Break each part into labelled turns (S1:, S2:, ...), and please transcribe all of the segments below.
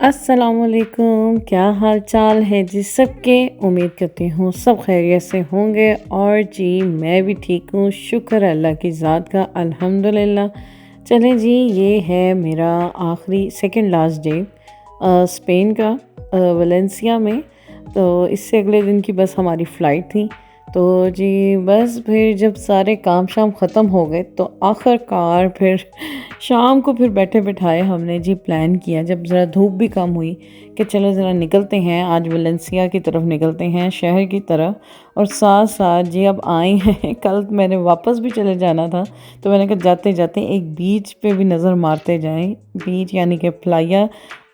S1: अस्सलामुअलैकुम, क्या हाल चाल है जी सबके। उम्मीद करती हूँ सब खैरियत से होंगे। और जी मैं भी ठीक हूँ, शुक्र है अल्लाह की ज़ात का, अल्हम्दुलिल्लाह। चलें जी, ये है मेरा आखिरी सेकंड लास्ट डे स्पेन का, वलेंसिया में। तो इससे अगले दिन की बस हमारी फ़्लाइट थी। तो जी बस फिर जब सारे काम शाम ख़त्म हो गए तो आखिरकार फिर शाम को फिर बैठे बिठाए हमने जी प्लान किया, जब ज़रा धूप भी कम हुई, कि चलो ज़रा निकलते हैं, आज वलेंसिया की तरफ निकलते हैं, शहर की तरफ। और साथ साथ जी अब आए हैं कल मैंने वापस भी चले जाना था, तो मैंने कहा जाते जाते एक बीच पे भी नज़र मारते जाएं। बीच यानी कि प्लाया,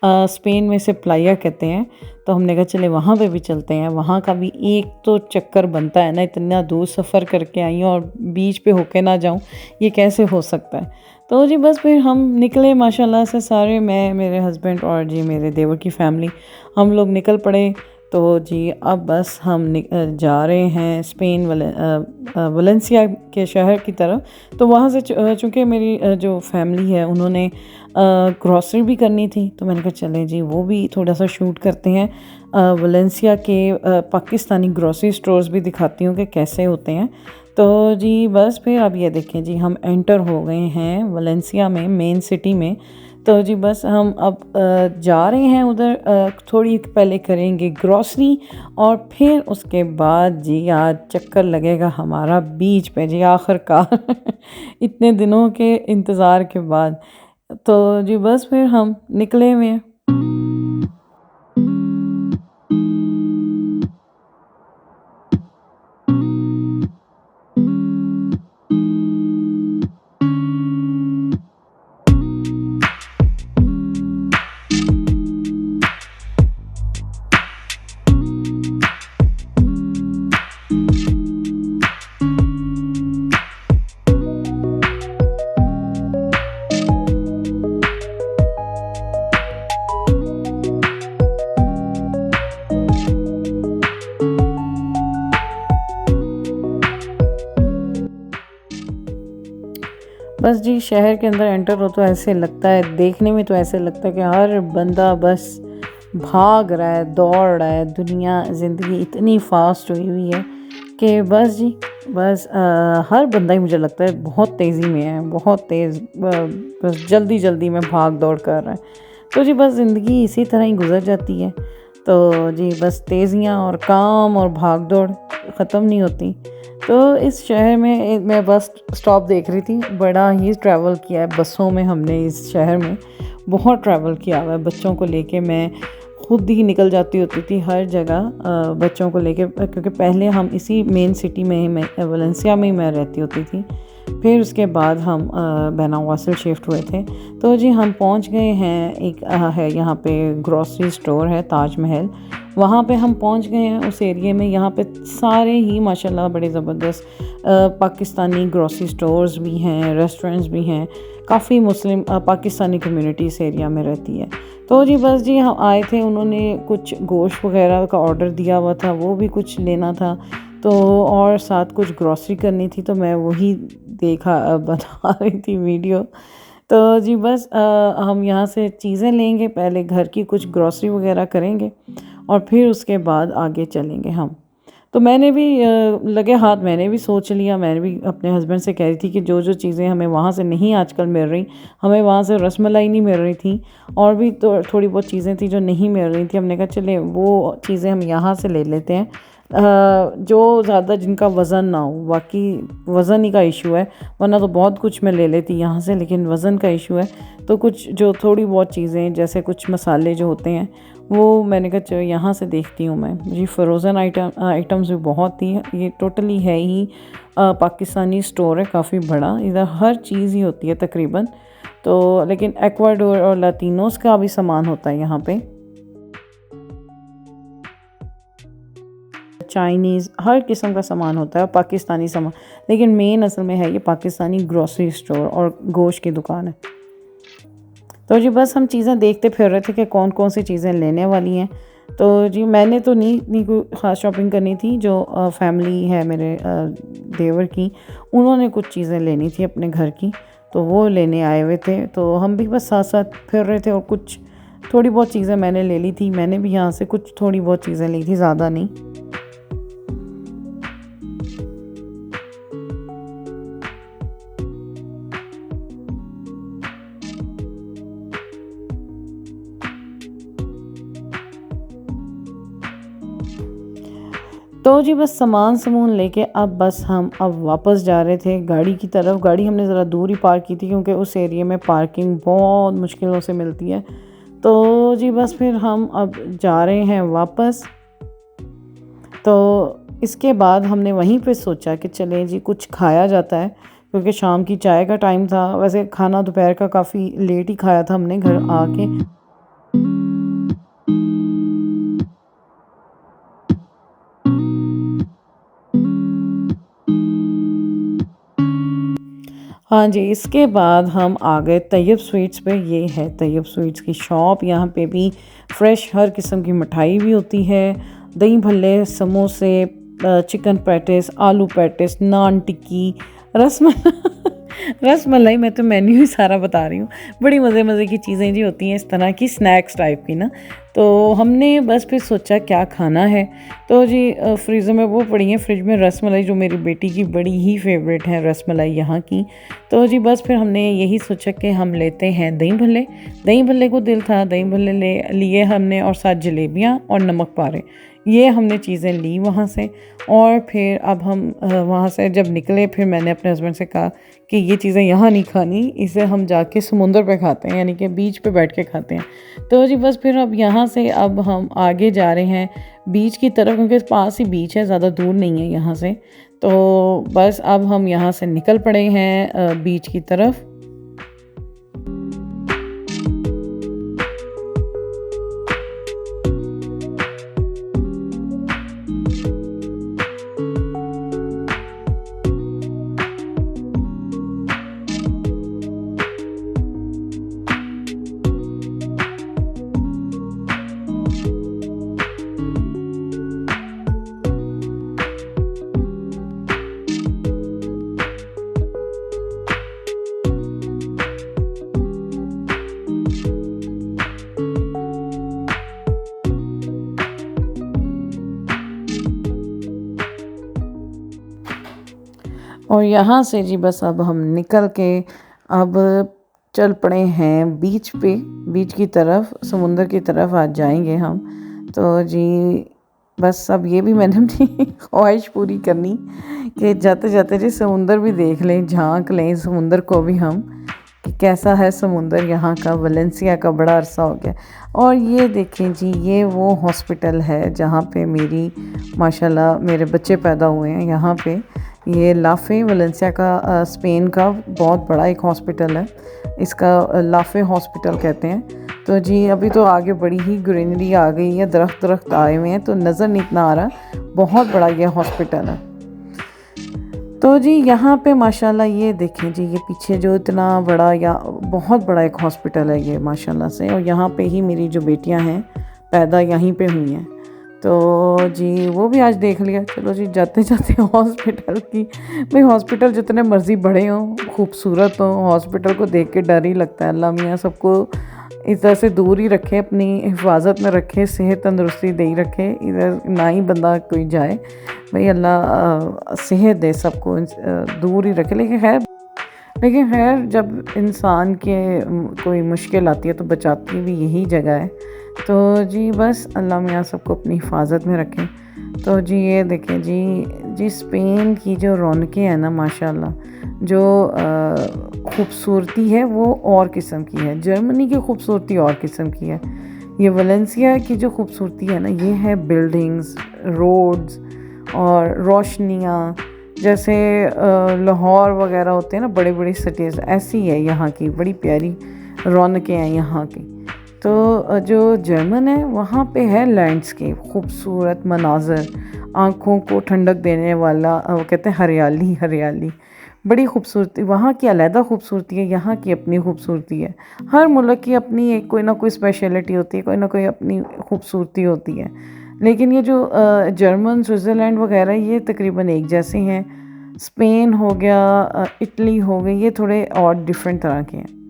S1: स्पेन में से प्लाया कहते हैं। तो हमने कहा चले वहाँ पे भी चलते हैं, वहाँ का भी एक तो चक्कर बनता है ना, इतना दूर सफ़र करके आई हूँ और बीच पे होके ना जाऊँ, ये कैसे हो सकता है। तो जी बस फिर हम निकले माशाल्लाह से सारे, मैं, मेरे हस्बैंड और जी मेरे देवर की फैमिली, हम लोग निकल पड़े। तो जी अब बस हम जा रहे हैं स्पेन वलेंसिया के शहर की तरफ। तो वहाँ से चूँकि मेरी जो फैमिली है उन्होंने ग्रॉसरी भी करनी थी, तो मैंने कहा चले जी वो भी थोड़ा सा शूट करते हैं। वलेंसिया के पाकिस्तानी ग्रॉसरी स्टोर्स भी दिखाती हूँ कि कैसे होते हैं। तो जी बस फिर अब ये देखें जी, हम एंटर हो गए हैं वलेंसिया में, मेन सिटी में। तो जी बस हम अब जा रहे हैं उधर, थोड़ी पहले करेंगे ग्रॉसरी और फिर उसके बाद जी आज चक्कर लगेगा हमारा बीच पे जी, आखिरकार इतने दिनों के इंतज़ार के बाद। तो जी बस फिर हम निकले हुए हैं। बस जी शहर के अंदर एंटर हो तो ऐसे लगता है, देखने में तो ऐसे लगता है कि हर बंदा बस भाग रहा है, दौड़ रहा है। दुनिया, ज़िंदगी इतनी फास्ट हुई हुई है कि बस जी बस हर बंदा ही मुझे लगता है बहुत तेज़ी में है, बहुत तेज़, बस जल्दी जल्दी में भाग दौड़ कर रहा है। तो जी बस ज़िंदगी इसी तरह ही गुजर जाती है। तो जी बस तेज़ियाँ और काम और भाग दौड़ ख़त्म नहीं होती। तो इस शहर में मैं बस स्टॉप देख रही थी, बड़ा ही ट्रैवल किया है बसों में हमने, इस शहर में बहुत ट्रैवल किया हुआ है। बच्चों को लेके मैं खुद ही निकल जाती होती थी हर जगह, बच्चों को लेके, क्योंकि पहले हम इसी मेन सिटी में ही, मैं वलेंसिया में ही मैं रहती होती थी। फिर उसके बाद हम बेनावासिल शिफ्ट हुए थे। तो जी हम पहुंच गए हैं, एक है यहाँ पे ग्रॉसरी स्टोर है ताज महल, वहाँ पे हम पहुँच गए हैं उस एरिया में। यहाँ पे सारे ही माशाल्लाह बड़े ज़बरदस्त पाकिस्तानी ग्रॉसरी स्टोर्स भी हैं, रेस्टोरेंट्स भी हैं। काफ़ी मुस्लिम पाकिस्तानी कम्युनिटी इस एरिया में रहती है। तो जी बस जी हम आए थे, उन्होंने कुछ गोश्त वगैरह का ऑर्डर दिया हुआ था, वो भी कुछ लेना था। तो और साथ कुछ ग्रॉसरी करनी थी, तो मैं वही देखा, बना रही थी वीडियो। तो जी बस हम यहाँ से चीज़ें लेंगे, पहले घर की कुछ ग्रॉसरी वगैरह करेंगे और फिर उसके बाद आगे चलेंगे हम। तो मैंने भी लगे हाथ मैंने भी सोच लिया, मैंने भी अपने हस्बैंड से कह रही थी कि जो जो चीज़ें हमें वहाँ से नहीं आजकल मिल रही, हमें वहाँ से रसमलाई नहीं मिल रही थी, और भी तो थोड़ी बहुत चीज़ें थी जो नहीं मिल रही थी। हमने कहा चले वो चीज़ें हम यहाँ से ले लेते हैं, जो ज़्यादा जिनका वज़न ना हो। बाकी वज़न ही का इशू है, वरना तो बहुत कुछ मैं ले लेती यहाँ से, लेकिन वज़न का इशू है। तो कुछ जो थोड़ी बहुत चीज़ें, जैसे कुछ मसाले जो होते हैं, वो मैंने कहा चलो यहाँ से देखती हूँ मैं जी। फ़्रोज़न आइटम्स भी बहुत थी, ये टोटली है ही पाकिस्तानी स्टोर है, काफ़ी बड़ा, इधर हर चीज़ ही होती है तकरीबन। तो लेकिन एक्वाडोर और लातिनोस का भी सामान होता है यहाँ पे, चाइनीज़, हर किस्म का सामान होता है, पाकिस्तानी सामान। लेकिन मेन असल में है ये पाकिस्तानी ग्रॉसरी स्टोर और गोश्त की दुकान है। तो जी बस हम चीज़ें देखते फिर रहे थे कि कौन कौन सी चीज़ें लेने वाली हैं। तो जी मैंने तो नहीं कोई ख़ास शॉपिंग करनी थी, जो फैमिली है मेरे देवर की, उन्होंने कुछ चीज़ें लेनी थी अपने घर की, तो वो लेने आए हुए थे। तो हम भी बस साथ साथ फिर रहे थे और कुछ थोड़ी बहुत चीज़ें मैंने ले ली थी, मैंने भी यहाँ से कुछ थोड़ी बहुत चीज़ें ली थी, ज़्यादा नहीं। तो जी बस सामान समून लेके अब बस हम अब वापस जा रहे थे गाड़ी की तरफ। गाड़ी हमने ज़रा दूर ही पार्क की थी क्योंकि उस एरिया में पार्किंग बहुत मुश्किलों से मिलती है। तो जी बस फिर हम अब जा रहे हैं वापस। तो इसके बाद हमने वहीं पे सोचा कि चलें जी कुछ खाया जाता है, क्योंकि शाम की चाय का टाइम था। वैसे खाना दोपहर का काफ़ी लेट ही खाया था हमने घर आके। हाँ जी, इसके बाद हम आ गए तैयब स्वीट्स पे। ये है तैयब स्वीट्स की शॉप। यहाँ पे भी फ्रेश हर किस्म की मिठाई भी होती है, दही भल्ले, समोसे, चिकन पैटिस, आलू पैटिस, नान टिक्की, रसमलाई रसमलाई। मैं तो मेन्यू ही सारा बता रही हूँ। बड़ी मज़े मज़े की चीज़ें जी होती हैं, इस तरह की स्नैक्स टाइप की ना। तो हमने बस फिर सोचा क्या खाना है। तो जी फ्रीज़र में वो पड़ी है, फ्रिज में रसमलाई, जो मेरी बेटी की बड़ी ही फेवरेट है रसमलाई यहाँ की। तो जी बस फिर हमने यही सोचा कि हम लेते हैं दही भल्ले। दही भल्ले को दिल था, दही भल्ले ले लिए हमने, और साथ जलेबियाँ और नमक पारे, ये हमने चीज़ें ली वहाँ से। और फिर अब हम वहाँ से जब निकले, फिर मैंने अपने हस्बैंड से कहा कि ये चीज़ें यहाँ नहीं खानी, इसे हम जाके समुंदर पे खाते हैं, यानी कि बीच पे बैठ के खाते हैं। तो जी बस फिर अब यहाँ से अब हम आगे जा रहे हैं बीच की तरफ, क्योंकि पास ही बीच है, ज़्यादा दूर नहीं है यहाँ से। तो बस अब हम यहाँ से निकल पड़े हैं बीच की तरफ। और यहाँ से जी बस अब हम निकल के अब चल पड़े हैं बीच पे, बीच की तरफ, समुंदर की तरफ आज जाएंगे हम। तो जी बस अब ये भी मैंने अपनी ख्वाहिश पूरी करनी कि जाते जाते जी समुंदर भी देख लें, झांक लें समुंदर को भी हम, कि कैसा है समुंदर यहाँ का। वलेंसिया का बड़ा अरसा हो गया। और ये देखें जी, ये वो हॉस्पिटल है जहाँ पे मेरी माशाल्लाह मेरे बच्चे पैदा हुए हैं। यहाँ पे ये लाफे, वलेंसिया का स्पेन का बहुत बड़ा एक हॉस्पिटल है, इसका लाफे हॉस्पिटल कहते हैं। तो जी अभी तो आगे बड़ी ही ग्रीनरी आ गई है, दरख्त आए हुए हैं, तो नज़र नहीं इतना आ रहा, बहुत बड़ा ये हॉस्पिटल है। तो जी यहाँ पे माशाल्लाह ये देखें जी, ये पीछे जो इतना बड़ा या बहुत बड़ा एक हॉस्पिटल है ये माशाल्लाह से। और यहाँ पे ही मेरी जो बेटियाँ हैं पैदा यहीं पे हुई हैं। तो जी वो भी आज देख लिया। चलो जी जाते जाते हॉस्पिटल की, भाई हॉस्पिटल जितने मर्ज़ी बड़े हों, खूबसूरत हों, हॉस्पिटल को देख के डर ही लगता है। अल्लाह मियाँ सबको इस तरह से दूर ही रखे, अपनी हिफाजत में रखे, सेहत तंदुरुस्ती दे ही रखे, इधर ना ही बंदा कोई जाए। भाई अल्लाह सेहत दे सबको, दूर ही रखे। लेकिन खैर जब इंसान के कोई मुश्किल आती है तो बचाती भी यही जगह है। तो जी बस अल्लाह मियाँ सबको अपनी हिफाजत में रखें। तो जी ये देखें जी स्पेन की जो रौनकें हैं ना माशाल्लाह, जो खूबसूरती है वो और किस्म की है। जर्मनी की खूबसूरती और किस्म की है। ये वलेंसिया की जो खूबसूरती है ना, ये है बिल्डिंग्स, रोड्स और रोशनियाँ। जैसे लाहौर वगैरह होते हैं ना बड़े बड़ी सिटीज़, ऐसी है यहाँ की, बड़ी प्यारी रौनकें हैं यहाँ की। तो जो जर्मन है वहाँ पे है लैंडस्केप, खूबसूरत मनाज़र, आँखों को ठंडक देने वाला, वो कहते हैं हरियाली हरियाली, बड़ी खूबसूरती। वहाँ की अलग खूबसूरती है, यहाँ की अपनी खूबसूरती है। हर मुल्क की अपनी एक कोई ना कोई स्पेशलिटी होती है, कोई ना कोई अपनी खूबसूरती होती है। लेकिन ये जो जर्मन, स्विट्ज़रलैंड वगैरह ये तकरीबन एक जैसे हैं। स्पेन हो गया, इटली हो गई, ये थोड़े और डिफरेंट तरह के हैं।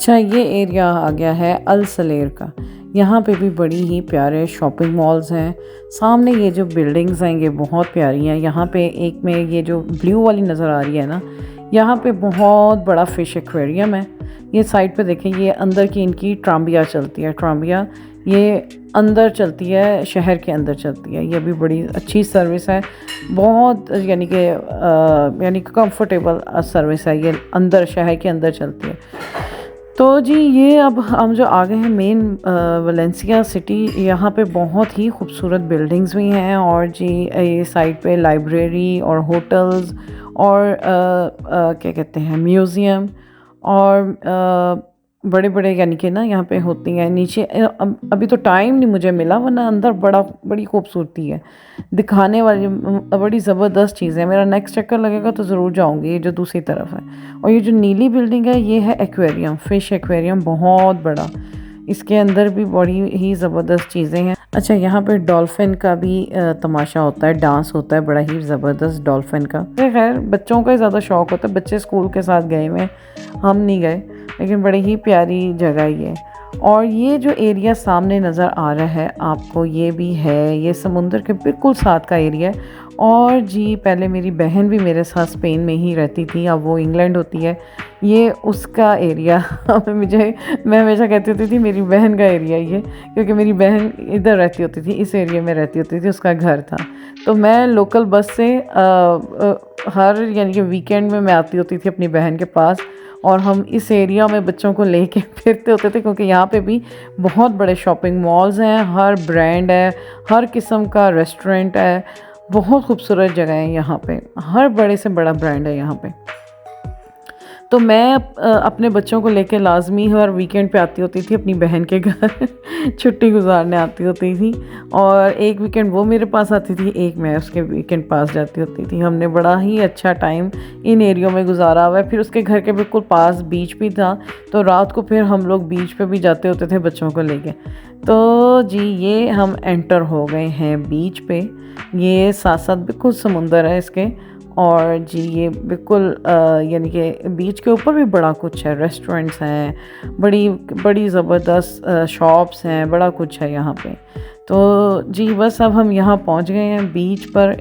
S1: अच्छा, ये एरिया आ गया है अल सलेर का। यहाँ पे भी बड़ी ही प्यारे शॉपिंग मॉल्स हैं। सामने ये जो बिल्डिंग्स हैं ये बहुत प्यारी हैं। यहाँ पे एक में ये जो ब्लू वाली नज़र आ रही है ना, यहाँ पे बहुत बड़ा फ़िश एक्वेरियम है। ये साइड पे देखें, ये अंदर की इनकी ट्राम्बिया चलती है। ट्राम्बिया ये अंदर चलती है, शहर के अंदर चलती है। ये भी बड़ी अच्छी सर्विस है, बहुत यानी कि कंफर्टेबल सर्विस है। ये अंदर शहर के अंदर चलती है। तो जी ये अब हम जो आ गए हैं मेन वलेंसिया सिटी। यहाँ पे बहुत ही खूबसूरत बिल्डिंग्स भी हैं, और जी ये साइड पे लाइब्रेरी और होटल्स और क्या कहते हैं म्यूज़ियम और बड़े बड़े यानी कि ना यहाँ पे होती हैं नीचे। अभी तो टाइम नहीं मुझे मिला, वरना अंदर बड़ी खूबसूरती है दिखाने वाली, बड़ी ज़बरदस्त चीज़ है। मेरा नेक्स्ट चक्कर लगेगा तो ज़रूर जाऊँगी। ये जो दूसरी तरफ है, और ये जो नीली बिल्डिंग है ये है एक्वेरियम, फ़िश एक्वेरियम, बहुत बड़ा। इसके अंदर भी बड़ी ही ज़बरदस्त चीज़ें हैं। अच्छा, यहाँ पे डॉल्फिन का भी तमाशा होता है, डांस होता है, बड़ा ही ज़बरदस्त डॉल्फिन का। खैर बच्चों का ही ज़्यादा शौक़ होता है, बच्चे स्कूल के साथ गए हुए, हम नहीं गए, लेकिन बड़ी ही प्यारी जगह ये। और ये जो एरिया सामने नज़र आ रहा है आपको, ये भी है, ये समुंदर के बिल्कुल साथ का एरिया है। और जी पहले मेरी बहन भी मेरे साथ स्पेन में ही रहती थी, अब वो इंग्लैंड होती है। ये उसका एरिया मैं हमेशा कहती होती थी मेरी बहन का एरिया ये, क्योंकि मेरी बहन इधर रहती होती थी, इस एरिया में रहती होती थी, उसका घर था। तो मैं लोकल बस से हर यानी कि वीकेंड में मैं आती होती थी अपनी बहन के पास, और हम इस एरिया में बच्चों को लेके फिरते होते थे, क्योंकि यहाँ पे भी बहुत बड़े शॉपिंग मॉल्स हैं, हर ब्रांड है, हर किस्म का रेस्टोरेंट है, बहुत खूबसूरत जगह है यहाँ पे, हर बड़े से बड़ा ब्रांड है यहाँ पे। तो मैं अपने बच्चों को लेके लाजमी हर वीकेंड पे आती होती थी अपनी बहन के घर छुट्टी गुजारने आती होती थी, और एक वीकेंड वो मेरे पास आती थी, एक मैं उसके वीकेंड पास जाती होती थी। हमने बड़ा ही अच्छा टाइम इन एरियो में गुजारा हुआ है। फिर उसके घर के बिल्कुल पास बीच भी था, तो रात को फिर हम लोग बीच पे भी जाते होते थे बच्चों को लेके। तो जी ये हम एंटर हो गए हैं बीच पे। ये साथ साथ बिल्कुल समुंदर है इसके, और जी ये बिल्कुल यानी कि बीच के ऊपर भी बड़ा कुछ है, रेस्टोरेंट्स हैं, बड़ी बड़ी ज़बरदस्त शॉप्स हैं, बड़ा कुछ है यहाँ पे। तो जी बस अब हम यहाँ पहुँच गए हैं बीच पर।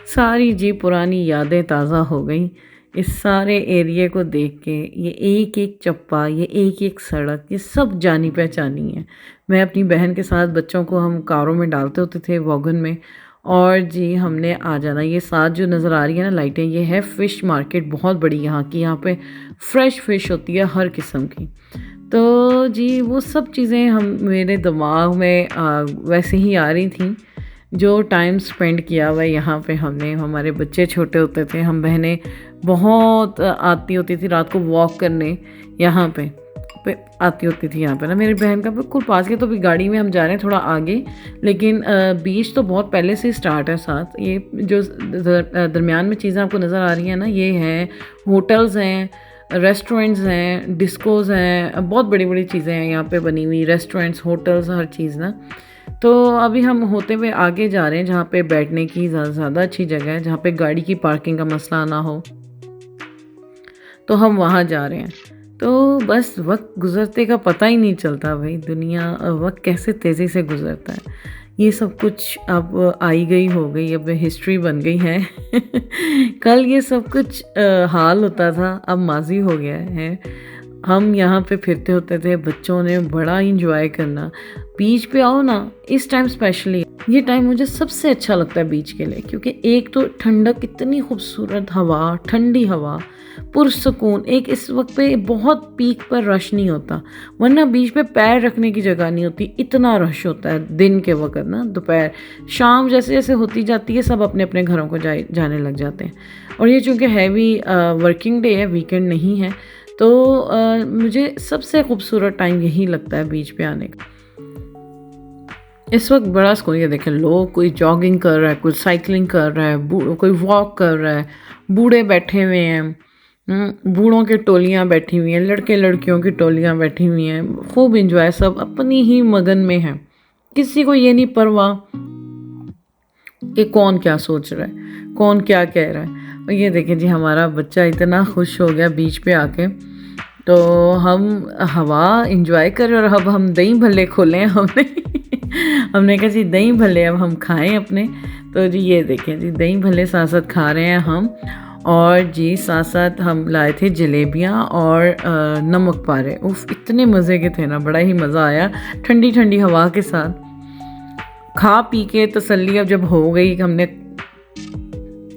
S1: सारी जी पुरानी यादें ताज़ा हो गई इस सारे एरिया को देख के। ये एक एक चप्पा, ये एक एक सड़क, ये सब जानी पहचानी है। मैं अपनी बहन के साथ बच्चों को हम कारों में डालते होते थे, वॉगन में, और जी हमने आ जाना। ये साथ जो नज़र आ रही है ना लाइटें, ये है फ़िश मार्केट, बहुत बड़ी यहाँ की। यहाँ पे फ्रेश फ़िश होती है हर किस्म की। तो जी वो सब चीज़ें हम मेरे दिमाग में वैसे ही आ रही थी, जो टाइम स्पेंड किया हुआ यहाँ पे हमने। हमारे बच्चे छोटे होते थे, हम बहनें बहुत आती होती थी रात को वॉक करने, यहाँ पे आती होती थी यहाँ पे ना। मेरी बहन का बिल्कुल पास के, तो भी गाड़ी में हम जा रहे हैं थोड़ा आगे, लेकिन बीच तो बहुत पहले से स्टार्ट है साथ। ये जो दरमियान में चीज़ें आपको नज़र आ रही हैं ना, ये हैं होटल्स हैं, रेस्टोरेंट्स हैं, डिस्कोज़ हैं, बहुत बड़ी बड़ी चीज़ें हैं यहाँ पे बनी हुई, रेस्टोरेंट्स, होटल्स, हर चीज़ ना। तो अभी हम होते हुए आगे जा रहे हैं, जहाँ पे बैठने की ज़्यादा अच्छी जगह है, जहाँ पे गाड़ी की पार्किंग का मसला ना हो, तो हम वहाँ जा रहे हैं। तो बस वक्त गुज़रते का पता ही नहीं चलता भाई, दुनिया वक्त कैसे तेज़ी से गुज़रता है। ये सब कुछ अब आई गई हो गई, अब हिस्ट्री बन गई है कल ये सब कुछ हाल होता था, अब माजी हो गया है। हम यहाँ पे फिरते होते थे, बच्चों ने बड़ा इंजॉय करना। बीच पे आओ ना इस टाइम, स्पेशली ये टाइम मुझे सबसे अच्छा लगता है बीच के लिए, क्योंकि एक तो ठंडक, इतनी खूबसूरत हवा, ठंडी हवा, पुरसकून। एक इस वक्त पे बहुत पीक पर रश नहीं होता, वरना बीच पे पैर रखने की जगह नहीं होती, इतना रश होता है दिन के वक्त ना। दोपहर शाम जैसे जैसे होती जाती है, सब अपने अपने घरों को जाने लग जाते हैं। और ये चूँकि हैवी वर्किंग डे है, वीकेंड नहीं है, तो मुझे सबसे खूबसूरत टाइम यही लगता है बीच पे आने का। इस वक्त बड़ा सुकून है। देखें लोग, कोई जॉगिंग कर रहा है, कोई साइकिलिंग कर रहा है, कोई वॉक कर रहा है, बूढ़े बैठे हुए हैं, बूढ़ों की टोलियाँ बैठी हुई हैं, लड़के लड़कियों की टोलियाँ बैठी हुई हैं, खूब इंजॉय, सब अपनी ही मगन में हैं। किसी को ये नहीं परवाह कि कौन क्या सोच रहा है, कौन क्या कह रहा है। और ये देखें जी हमारा बच्चा इतना खुश हो गया बीच पे आके तो हम हवा इंजॉय करें और अब हम दही भल्ले खोले हैं हमने हमने कहा जी दही भल्ले अब हम खाएं अपने। तो जी ये देखें जी दही भल्ले साथ साथ खा रहे हैं हम। और जी साथ साथ हम लाए थे जलेबियाँ और नमक पारे। उफ इतने मज़े के थे ना, बड़ा ही मज़ा आया ठंडी ठंडी हवा के साथ। खा पी के तसल्ली अब जब हो गई, हमने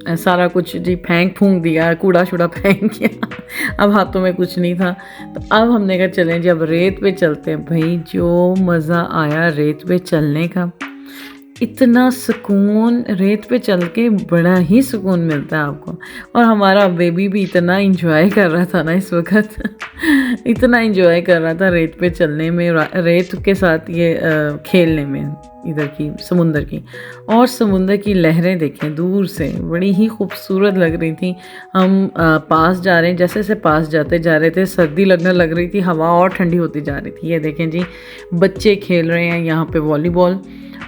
S1: सारा कुछ जी फेंक फूंक दिया, कूड़ा शूड़ा फेंक दिया अब हाथों में कुछ नहीं था। तो अब हमने कहा चलें जी अब रेत पे चलते हैं। भाई जो मज़ा आया रेत पे चलने का, इतना सुकून रेत पे चल के, बड़ा ही सुकून मिलता है आपको। और हमारा बेबी भी इतना इंजॉय कर रहा था ना इस वक्त इतना इंजॉय कर रहा था रेत पे चलने में, रेत के साथ ये खेलने में इधर की समुंदर की। और समुंदर की लहरें देखें दूर से, बड़ी ही खूबसूरत लग रही थी। हम पास जा रहे हैं, जैसे जैसे पास जाते जा रहे थे सर्दी लगने लग रही थी, हवा और ठंडी होती जा रही थी। ये देखें जी बच्चे खेल रहे हैं यहाँ पे वॉलीबॉल।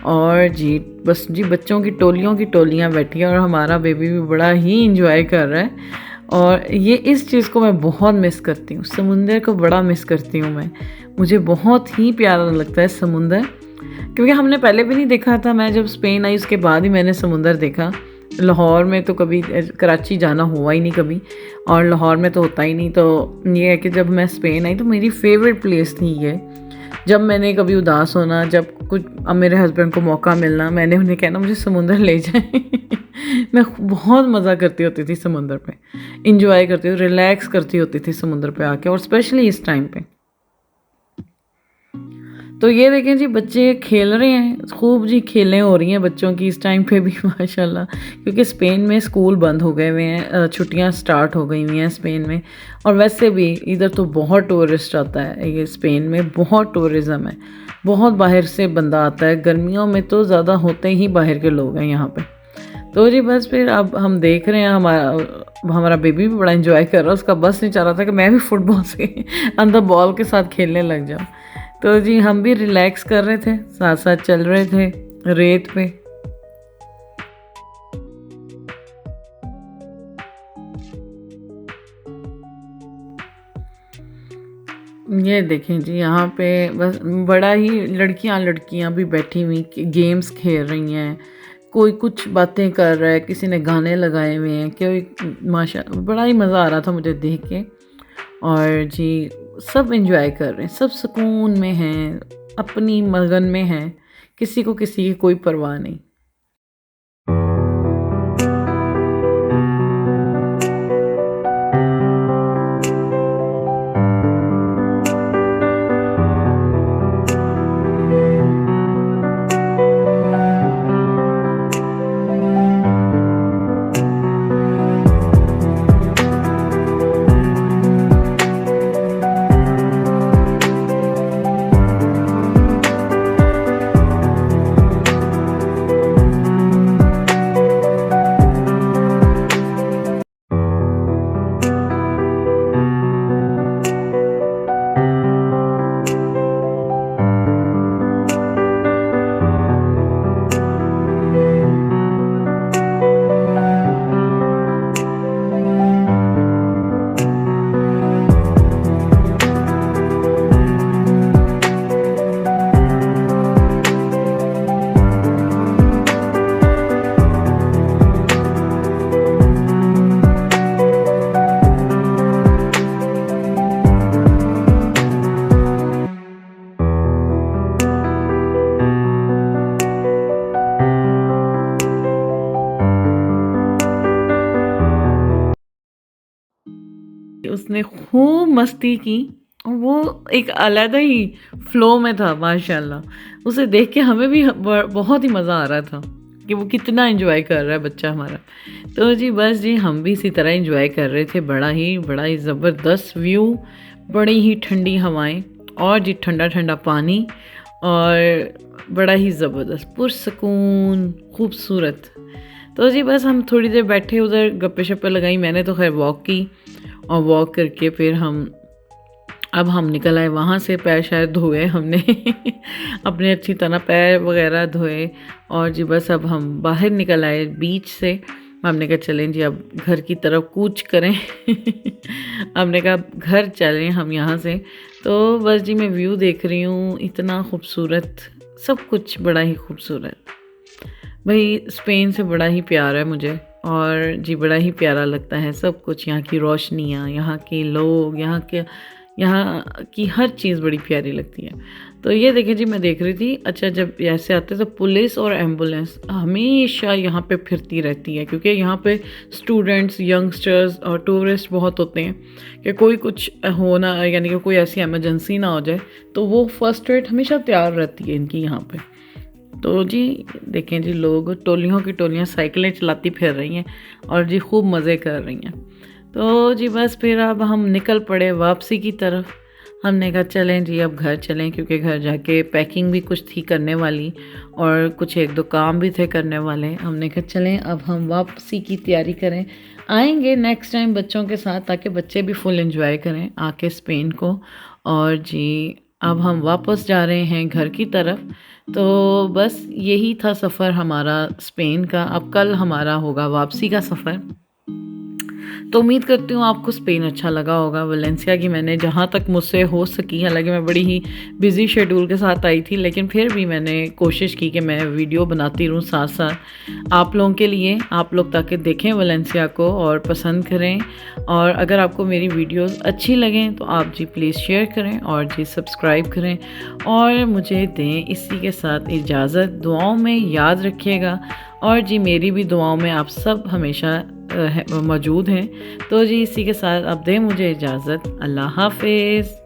S1: और जी बस जी बच्चों की टोलियाँ बैठी हैं और हमारा बेबी भी बड़ा ही इंजॉय कर रहा है। और ये इस चीज़ को मैं बहुत मिस करती हूँ, समुंदर को बड़ा मिस करती हूँ मैं। मुझे बहुत ही प्यारा लगता है समुंदर, क्योंकि हमने पहले भी नहीं देखा था। मैं जब स्पेन आई उसके बाद ही मैंने समुंदर देखा। लाहौर में तो कभी, कराची जाना हुआ ही नहीं कभी, और लाहौर में तो होता ही नहीं। तो ये है कि जब मैं स्पेन आई तो मेरी फेवरेट प्लेस थी ये। जब मैंने कभी उदास होना, जब कुछ, अब मेरे हस्बैंड को मौका मिलना, मैंने उन्हें कहना मुझे समुंदर ले जाए मैं बहुत मज़ा करती होती थी समुंदर पे, इंजॉय करती हूँ, रिलैक्स करती होती थी समुंदर पे आके, और स्पेशली इस टाइम पे। तो ये देखें जी बच्चे खेल रहे हैं खूब जी, खेलें हो रही हैं बच्चों की इस टाइम पे भी माशाल्लाह, क्योंकि स्पेन में स्कूल बंद हो गए हुए हैं, छुट्टियां स्टार्ट हो गई हुई हैं स्पेन में। और वैसे भी इधर तो बहुत टूरिस्ट आता है, ये स्पेन में बहुत टूरिज़म है, बहुत बाहर से बंदा आता है। गर्मियों में तो ज़्यादा होते ही बाहर के लोग हैं यहाँ पर। तो जी बस फिर अब हम देख रहे हैं, हमारा बेबी भी बड़ा इंजॉय कर रहा है, उसका बस नहीं चाह रहा था कि मैं भी फुटबॉल से अंदर बॉल के साथ खेलने लग जाऊँ। तो जी हम भी रिलैक्स कर रहे थे, साथ साथ चल रहे थे रेत पे। ये देखें जी यहाँ पे बस बड़ा ही लड़कियाँ भी बैठी हुई गेम्स खेल रही हैं, कोई कुछ बातें कर रहा है, किसी ने गाने लगाए हुए हैं, कोई माशा, बड़ा ही मज़ा आ रहा था मुझे देख के। और जी सब एंजॉय कर रहे हैं, सब सुकून में हैं, अपनी मगन में हैं, किसी को किसी की कोई परवाह नहीं। उसने खूब मस्ती की और वो एक अलग ही फ्लो में था माशाल्लाह। उसे देख के हमें भी बहुत ही मज़ा आ रहा था कि वो कितना एंजॉय कर रहा है बच्चा हमारा। तो जी बस जी हम भी इसी तरह एंजॉय कर रहे थे, बड़ा ही ज़बरदस्त व्यू, बड़ी ही ठंडी हवाएं और जी ठंडा ठंडा पानी, और बड़ा ही ज़बरदस्त पुरसकून खूबसूरत। तो जी बस हम थोड़ी देर बैठे उधर, गप्पे शप्पे लगाई, मैंने तो खैर वॉक की, और वॉक करके फिर अब हम निकल आए वहाँ से। पैर शायद धोए हमने अपने अच्छी तरह पैर वगैरह धोए, और जी बस अब हम बाहर निकल आए बीच से। हमने कहा चलें जी अब घर की तरफ कूच करें हमने कहा घर चलें हम यहाँ से। तो बस जी मैं व्यू देख रही हूँ, इतना खूबसूरत, सब कुछ बड़ा ही खूबसूरत। भाई स्पेन से बड़ा ही प्यार है मुझे, और जी बड़ा ही प्यारा लगता है सब कुछ, यहाँ की रोशनियाँ, यहाँ के लोग, यहाँ की हर चीज़ बड़ी प्यारी लगती है। तो ये देखें जी, मैं देख रही थी, अच्छा जब ऐसे आते तो पुलिस और एम्बुलेंस हमेशा यहाँ पे फिरती रहती है, क्योंकि यहाँ पे स्टूडेंट्स, यंगस्टर्स और टूरिस्ट बहुत होते हैं कि कोई कुछ होना, यानी कि कोई ऐसी इमरजेंसी ना हो जाए तो वो फर्स्ट एड हमेशा तैयार रहती है इनकी यहाँ पे। तो जी देखें जी, लोग टोलियों की टोलियाँ साइकिलें चलाती फिर रही हैं और जी खूब मज़े कर रही हैं। तो जी बस फिर अब हम निकल पड़े वापसी की तरफ। हमने कहा चलें जी अब घर चलें, क्योंकि घर जाके पैकिंग भी कुछ थी करने वाली और कुछ एक दो काम भी थे करने वाले। हमने कहा चलें अब हम वापसी की तैयारी करें, आएंगे नेक्स्ट टाइम बच्चों के साथ, ताकि बच्चे भी फुल एंजॉय करें आके स्पेन को। और जी अब हम वापस जा रहे हैं घर की तरफ। तो बस यही था सफ़र हमारा स्पेन का। अब कल हमारा होगा वापसी का सफ़र। तो उम्मीद करती हूँ आपको स्पेन अच्छा लगा होगा। वलेंसिया की मैंने जहाँ तक मुझसे हो सकी, हालांकि मैं बड़ी ही बिज़ी शेड्यूल के साथ आई थी, लेकिन फिर भी मैंने कोशिश की कि मैं वीडियो बनाती रहूँ साथ साथ आप लोगों के लिए, आप लोग ताकि देखें वलेंसिया को और पसंद करें। और अगर आपको मेरी वीडियोस अच्छी लगें तो आप जी प्लीज़ शेयर करें और जी सब्सक्राइब करें और मुझे दें इसी के साथ इजाज़त। दुआओं में याद रखिएगा और जी मेरी भी दुआओं में आप सब हमेशा मौजूद हैं। तो जी इसी के साथ अब दें मुझे इजाज़त। अल्लाह हाफ़िज़।